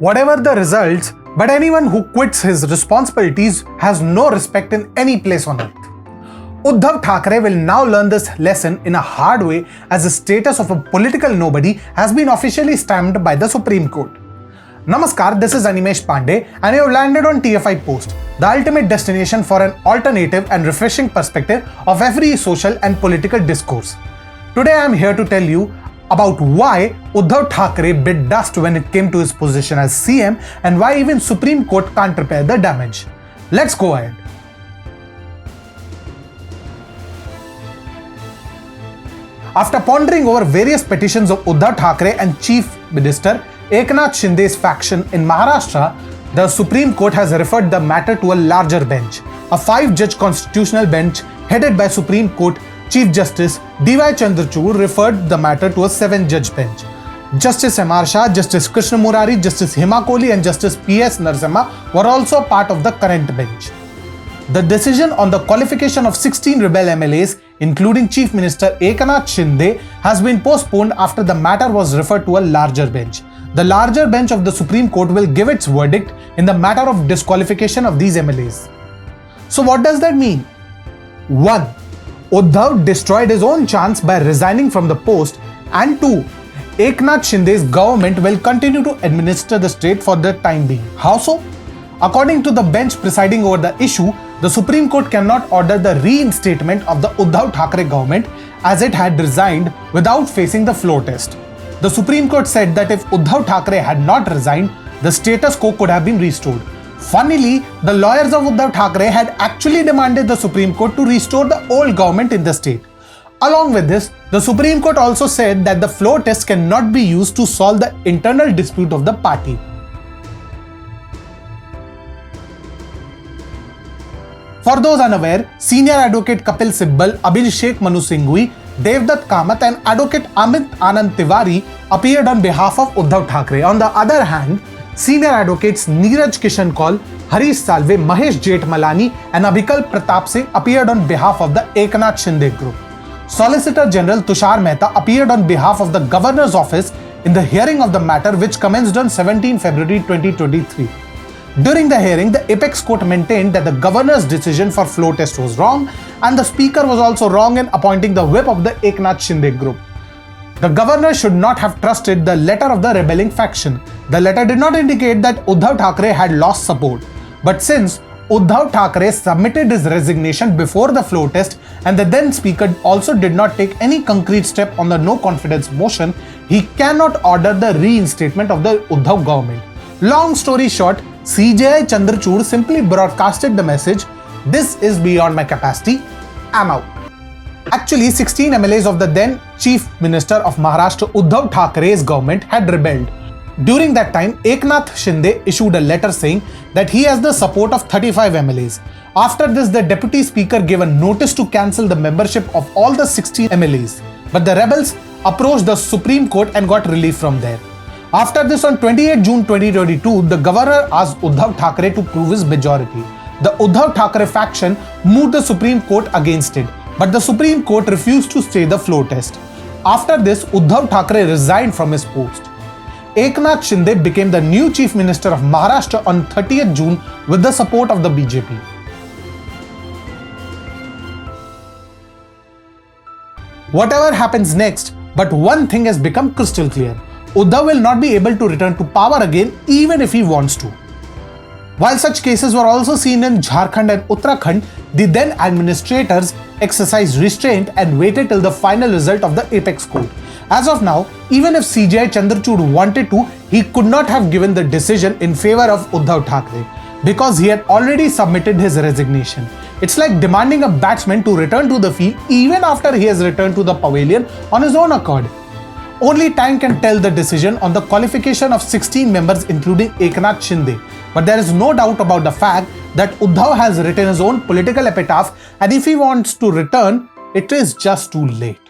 Whatever the results, but anyone who quits his responsibilities has no respect in any place on earth. Uddhav Thackeray will now learn this lesson in a hard way as the status of a political nobody has been officially stamped by the Supreme Court. Namaskar, this is Animesh Pandey and you have landed on TFI Post, the ultimate destination for an alternative and refreshing perspective of every social and political discourse. Today I am here to tell you about why Uddhav Thackeray bit dust when it came to his position as CM and why even Supreme Court can't repair the damage. Let's go ahead. After pondering over various petitions of Uddhav Thackeray and Chief Minister Eknath Shinde's faction in Maharashtra, the Supreme Court has referred the matter to a larger bench, a 5-judge constitutional bench headed by Supreme Court Chief Justice TFI Chandrachud referred the matter to a 7-judge bench. Justice M.R. Shah, Justice Krishna Murari, Justice Hema Kohli and Justice P.S. Narasimha were also part of the current bench. The decision on the qualification of 16 rebel MLAs, including Chief Minister Eknath Shinde, has been postponed after the matter was referred to a larger bench. The larger bench of the Supreme Court will give its verdict in the matter of disqualification of these MLAs. So what does that mean? 1. Uddhav destroyed his own chance by resigning from the post, and 2. Eknath Shinde's government will continue to administer the state for the time being. How so? According to the bench presiding over the issue, the Supreme Court cannot order the reinstatement of the Uddhav Thackeray government as it had resigned without facing the floor test. The Supreme Court said that if Uddhav Thackeray had not resigned, the status quo could have been restored. Funnily, the lawyers of Uddhav Thackeray had actually demanded the Supreme Court to restore the old government in the state. Along with this, the Supreme Court also said that the floor test cannot be used to solve the internal dispute of the party. For those unaware, senior advocate Kapil Sibbal, Abhishek Manu Singhvi, Devdutt Kamath and advocate Amit Anand Tiwari appeared on behalf of Uddhav Thackeray. On the other hand, senior advocates Neeraj Kishan Kaul, Harish Salve, Mahesh Jethmalani and Abhikal Pratap Singh appeared on behalf of the Eknath Shinde group. Solicitor General Tushar Mehta appeared on behalf of the Governor's office in the hearing of the matter which commenced on 17 February 2023. During the hearing, the Apex Court maintained that the Governor's decision for floor test was wrong and the Speaker was also wrong in appointing the whip of the Eknath Shinde group. The Governor should not have trusted the letter of the rebelling faction. The letter did not indicate that Uddhav Thackeray had lost support. But since Uddhav Thackeray submitted his resignation before the floor test and the then Speaker also did not take any concrete step on the no confidence motion, he cannot order the reinstatement of the Uddhav government. Long story short, CJI Chandrachud simply broadcasted the message, "This is beyond my capacity, I'm out." Actually, 16 MLAs of the then Chief Minister of Maharashtra Uddhav Thackeray's government had rebelled. During that time, Eknath Shinde issued a letter saying that he has the support of 35 MLAs. After this, the Deputy Speaker gave a notice to cancel the membership of all the 16 MLAs. But the rebels approached the Supreme Court and got relief from there. After this, on 28 June 2022, the Governor asked Uddhav Thackeray to prove his majority. The Uddhav Thackeray faction moved the Supreme Court against it, but the Supreme Court refused to stay the floor test. After this, Uddhav Thackeray resigned from his post. Eknath Shinde became the new Chief Minister of Maharashtra on 30th June with the support of the BJP. Whatever happens next, but one thing has become crystal clear. Uddhav will not be able to return to power again even if he wants to. While such cases were also seen in Jharkhand and Uttarakhand, the then administrators exercised restraint and waited till the final result of the Apex Court. As of now, even if CJI Chandrachud wanted to, he could not have given the decision in favor of Uddhav Thackeray because he had already submitted his resignation. It's like demanding a batsman to return to the field even after he has returned to the pavilion on his own accord. Only time can tell the decision on the qualification of 16 members including Eknath Shinde. But there is no doubt about the fact that Uddhav has written his own political epitaph and if he wants to return, it is just too late.